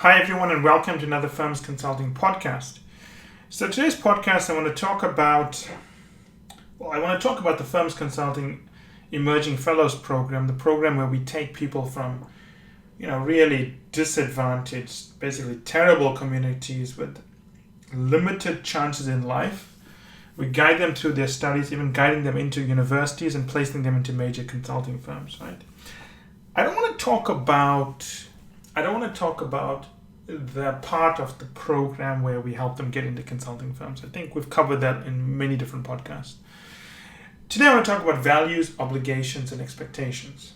Hi everyone and welcome to another FIRMSconsulting podcast. So today's podcast I want to talk about the FIRMSconsulting Emerging Fellows Program, the program where we take people from really disadvantaged, basically terrible communities with limited chances in life. We guide them through their studies, even guiding them into universities and placing them into major consulting firms, right? I don't want to talk about the part of the program where we help them get into consulting firms. I think we've covered that in many different podcasts. Today I want to talk about values, obligations, and expectations.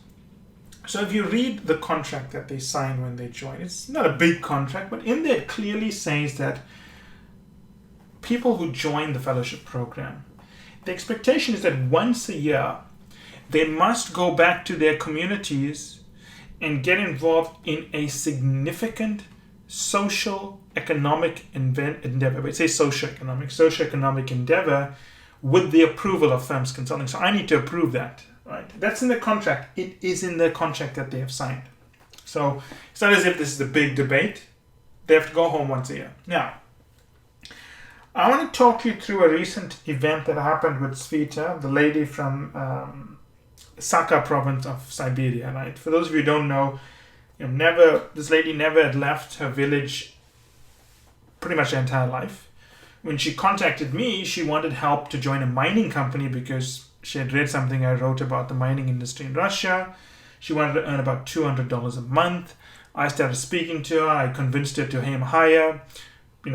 So if you read the contract that they sign when they join, it's not a big contract, but in there it clearly says that people who join the fellowship program, the expectation is that once a year, they must go back to their communities and get involved in a significant social economic endeavor. We say socio-economic endeavor with the approval of FIRMSconsulting. So I need to approve that, right? That's in the contract. It is in the contract that they have signed. So it's not as if this is a big debate. They have to go home once a year. Now, I want to talk you through a recent event that happened with Sveta, the lady from Sakha province of Siberia, right? For those of you who don't know, this lady never had left her village pretty much her entire life. When she contacted me, she wanted help to join a mining company because she had read something I wrote about the mining industry in Russia. She wanted to earn about $200 a month. I started speaking to her. I convinced her to aim higher.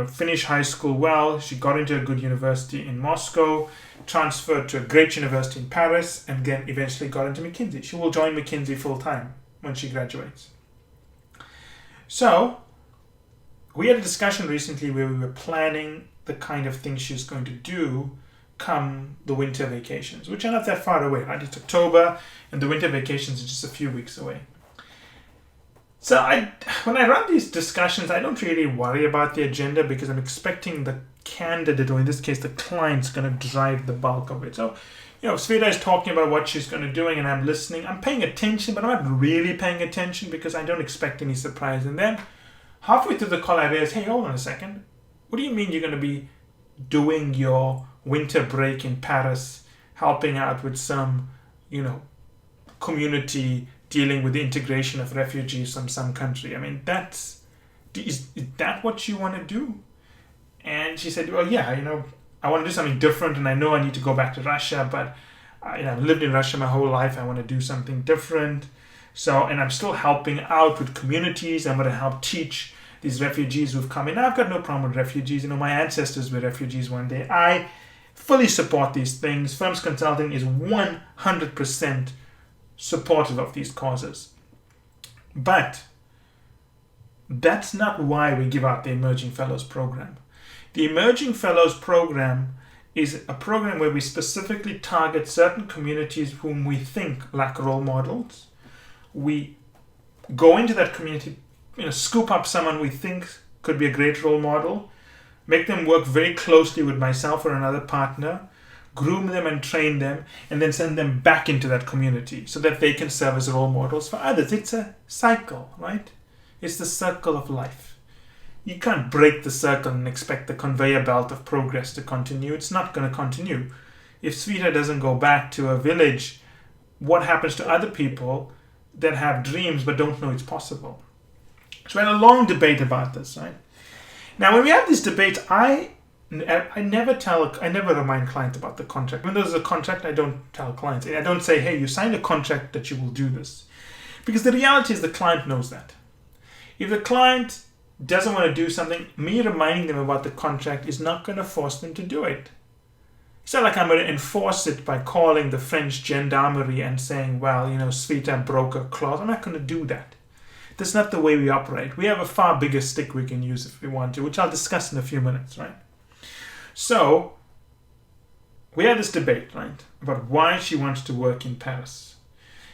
Finish high school well. She got into a good university in Moscow, transferred to a great university in Paris, and then eventually got into McKinsey. She will join McKinsey full time when she graduates. So, we had a discussion recently where we were planning the kind of things she's going to do come the winter vacations, which are not that far away, right? It's October, and the winter vacations are just a few weeks away. So when I run these discussions, I don't really worry about the agenda because I'm expecting the candidate, or in this case, the client's going to drive the bulk of it. So, Sveta is talking about what she's going to do and I'm listening. I'm paying attention, but I'm not really paying attention because I don't expect any surprise. And then halfway through the call, I realized, hey, hold on a second. What do you mean you're going to be doing your winter break in Paris, helping out with some, community dealing with the integration of refugees from some country? I mean, is that what you want to do? And she said, well, yeah, I want to do something different and I know I need to go back to Russia, but I've lived in Russia my whole life. I want to do something different. So, and I'm still helping out with communities. I'm going to help teach these refugees who've come in. I've got no problem with refugees. My ancestors were refugees one day. I fully support these things. FIRMSconsulting is 100% supportive of these causes. But that's not why we give out the Emerging Fellows Program. The Emerging Fellows Program is a program where we specifically target certain communities whom we think lack role models. We go into that community, scoop up someone we think could be a great role model, make them work very closely with myself or another partner, groom them and train them, and then send them back into that community so that they can serve as role models for others. It's a cycle, right? It's the circle of life. You can't break the circle and expect the conveyor belt of progress to continue. It's not going to continue. If Sveta doesn't go back to a village, what happens to other people that have dreams but don't know it's possible? So we had a long debate about this, right? Now, when we have this debate, I never remind clients about the contract. When there's a contract, I don't tell clients. I don't say, hey, you signed a contract that you will do this. Because the reality is the client knows that. If the client doesn't want to do something, me reminding them about the contract is not going to force them to do it. It's not like I'm going to enforce it by calling the French gendarmerie and saying, well, Sveta broke a clause. I'm not going to do that. That's not the way we operate. We have a far bigger stick we can use if we want to, which I'll discuss in a few minutes, right? So, we had this debate, right, about why she wants to work in Paris.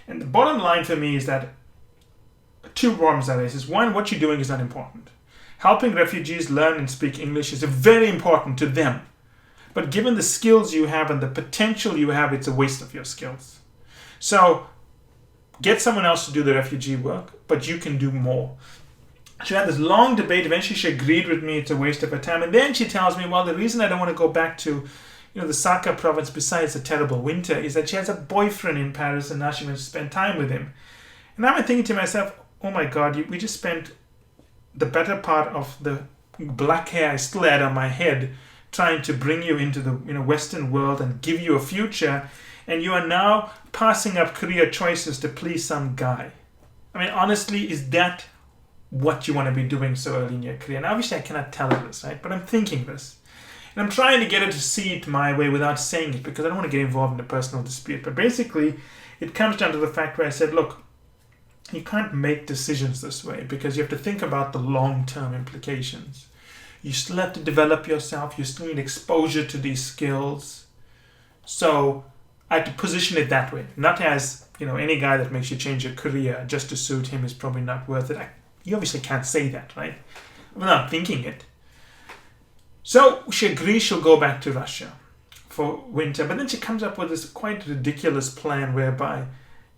And the bottom line for me is that two problems that is. One, what you're doing is not important. Helping refugees learn and speak English is very important to them. But given the skills you have and the potential you have, it's a waste of your skills. So get someone else to do the refugee work, but you can do more. She had this long debate. Eventually she agreed with me it's a waste of her time. And then she tells me, well, the reason I don't want to go back to the Saka province, besides the terrible winter, is that she has a boyfriend in Paris and now she wants to spend time with him. And I'm thinking to myself, oh my God, we just spent the better part of the black hair I still had on my head trying to bring you into the Western world and give you a future, and you are now passing up career choices to please some guy. I mean, honestly, is that what you want to be doing so early in your career? And obviously I cannot tell her this, right? But I'm thinking this. And I'm trying to get her to see it my way without saying it, because I don't want to get involved in a personal dispute. But basically, it comes down to the fact where I said, look, you can't make decisions this way because you have to think about the long-term implications. You still have to develop yourself. You still need exposure to these skills. So I had to position it that way. Not as, any guy that makes you change your career just to suit him is probably not worth it. You obviously can't say that, right? Without thinking it. So she agrees she'll go back to Russia for winter. But then she comes up with this quite ridiculous plan whereby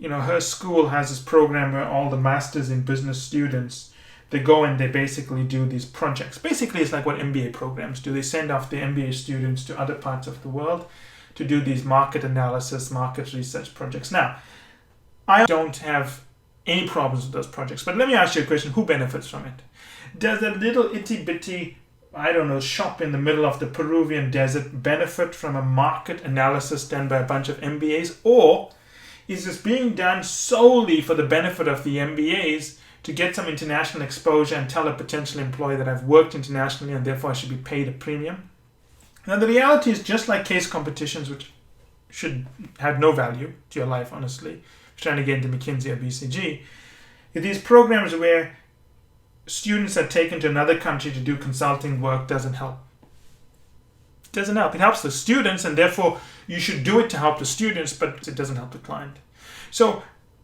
her school has this program where all the masters in business students, they go and they basically do these projects. Basically, it's like what MBA programs do. They send off the MBA students to other parts of the world to do these market analysis, market research projects. Now, I don't have any problems with those projects, but let me ask you a question. Who benefits from it? Does a little itty-bitty, shop in the middle of the Peruvian desert benefit from a market analysis done by a bunch of MBAs? Or is this being done solely for the benefit of the MBAs to get some international exposure and tell a potential employer that I've worked internationally and therefore I should be paid a premium? Now, the reality is, just like case competitions, which should have no value to your life, honestly, trying to get into McKinsey or BCG, these programs where students are taken to another country to do consulting work doesn't help. It doesn't help. It helps the students, and therefore you should do it to help the students, but it doesn't help the client. So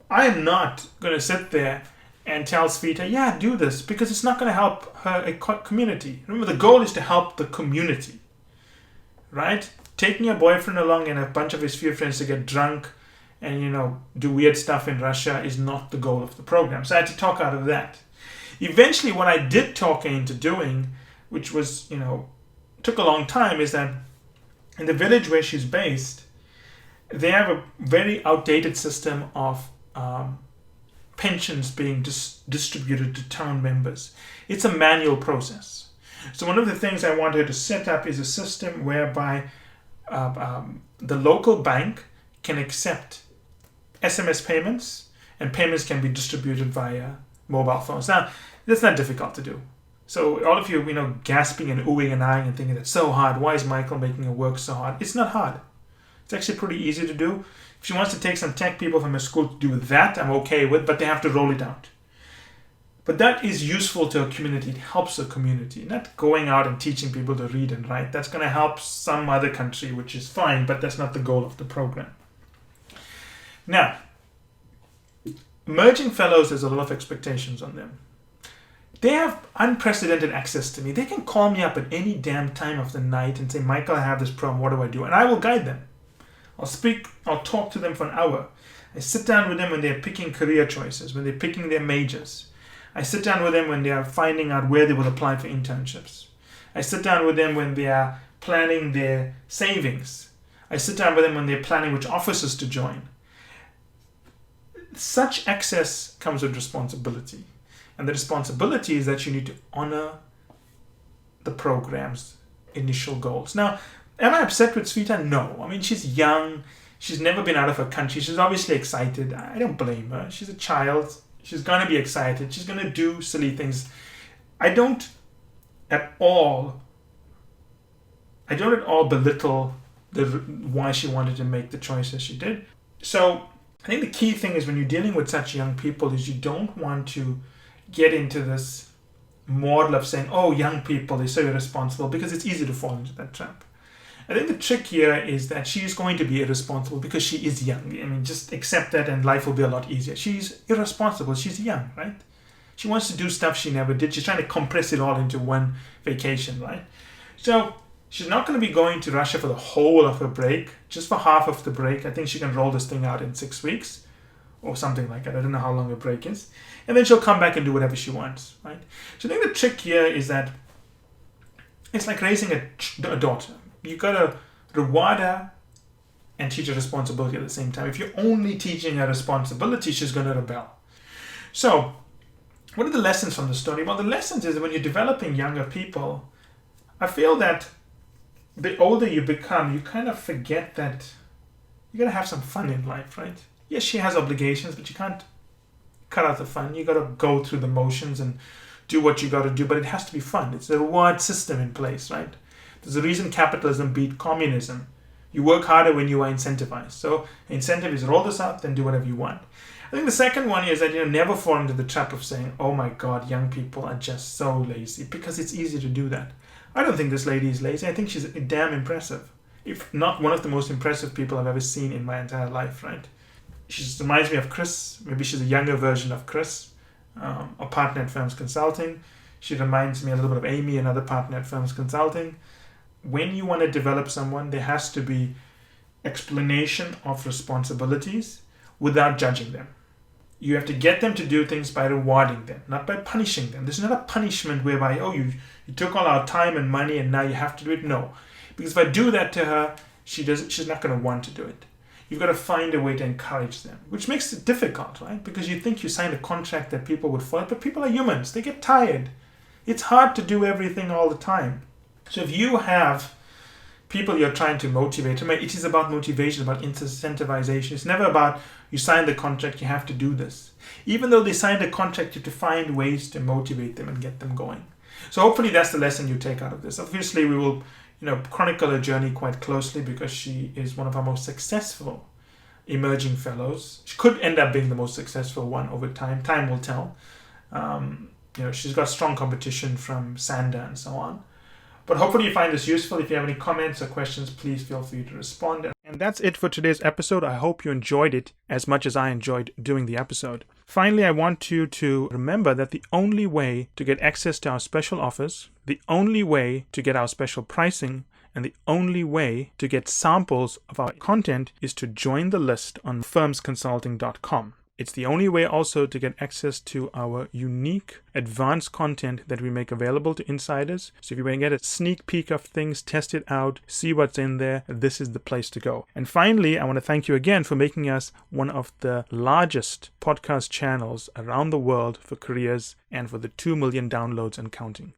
I am not going to sit there and tell Sveta, yeah, do this, because it's not going to help her community. Remember, the goal is to help the community, right? Taking your boyfriend along and a bunch of his few friends to get drunk and, do weird stuff in Russia is not the goal of the program. So I had to talk out of that. Eventually, what I did talk her into doing, which was, took a long time, is that in the village where she's based, they have a very outdated system of pensions being distributed to town members. It's a manual process. So one of the things I want her to set up is a system whereby the local bank can accept SMS payments, and payments can be distributed via mobile phones. Now, that's not difficult to do. So all of you, gasping and oohing and eyeing and thinking that's so hard. Why is Michael making it work so hard? It's not hard. It's actually pretty easy to do. If she wants to take some tech people from her school to do that, I'm okay with, but they have to roll it out. But that is useful to a community. It helps a community. Not going out and teaching people to read and write. That's going to help some other country, which is fine, but that's not the goal of the program. Now, emerging fellows, there's a lot of expectations on them. They have unprecedented access to me. They can call me up at any damn time of the night and say, Michael, I have this problem. What do I do? And I will guide them. I'll talk to them for an hour. I sit down with them when they're picking career choices, when they're picking their majors. I sit down with them when they are finding out where they will apply for internships. I sit down with them when they are planning their savings. I sit down with them when they're planning which offices to join. Such access comes with responsibility. And the responsibility is that you need to honor the program's initial goals. Now, am I upset with Sveta? No. I mean, she's young. She's never been out of her country. She's obviously excited. I don't blame her. She's a child. She's going to be excited. She's going to do silly things. I don't at all belittle why she wanted to make the choices she did. So I think the key thing is when you're dealing with such young people is you don't want to get into this model of saying, oh, young people, they're so irresponsible, because it's easy to fall into that trap. I think the trick here is that she's going to be irresponsible because she is young. I mean, just accept that and life will be a lot easier. She's irresponsible. She's young, right? She wants to do stuff she never did. She's trying to compress it all into one vacation, right? So she's not going to be going to Russia for the whole of her break, just for half of the break. I think she can roll this thing out in 6 weeks. or something like that. I don't know how long her break is. And then she'll come back and do whatever she wants, right? So I think the trick here is that it's like raising a daughter. You got to reward her and teach her responsibility at the same time. If you're only teaching her responsibility, she's going to rebel. So what are the lessons from the story? Well, the lessons is that when you're developing younger people, I feel that the older you become, you kind of forget that you got to have some fun in life, right? Yes, she has obligations, but you can't cut out the fun. You got to go through the motions and do what you got to do, but it has to be fun. It's a reward system in place, right? There's a reason capitalism beat communism. You work harder when you are incentivized. So incentive is roll this out, then do whatever you want. I think the second one is that never fall into the trap of saying, oh my God, young people are just so lazy, because it's easy to do that. I don't think this lady is lazy. I think she's damn impressive. If not one of the most impressive people I've ever seen in my entire life, right? She just reminds me of Chris. Maybe she's a younger version of Chris, a partner at FIRMSconsulting. She reminds me a little bit of Amy, another partner at FIRMSconsulting. When you want to develop someone, there has to be explanation of responsibilities without judging them. You have to get them to do things by rewarding them, not by punishing them. This is not a punishment whereby, oh, you took all our time and money and now you have to do it. No. Because if I do that to her, she's not going to want to do it. You've got to find a way to encourage them, which makes it difficult, right? Because you think you signed a contract that people would follow, but people are humans. They get tired. It's hard to do everything all the time. So if you have people you're trying to motivate, it is about motivation, about incentivization. It's never about you signed the contract, you have to do this. Even though they signed a contract, you have to find ways to motivate them and get them going. So hopefully that's the lesson you take out of this. Obviously, we will chronicle her journey quite closely because she is one of our most successful emerging fellows. She could end up being the most successful one over time. Time will tell. She's got strong competition from Sander and so on. But hopefully you find this useful. If you have any comments or questions, please feel free to respond. And that's it for today's episode. I hope you enjoyed it as much as I enjoyed doing the episode. Finally, I want you to remember that the only way to get access to our special offers, the only way to get our special pricing, and the only way to get samples of our content is to join the list on FIRMSconsulting.com. It's the only way also to get access to our unique advanced content that we make available to insiders. So if you want to get a sneak peek of things, test it out, see what's in there, this is the place to go. And finally, I want to thank you again for making us one of the largest podcast channels around the world for careers and for the 2 million downloads and counting.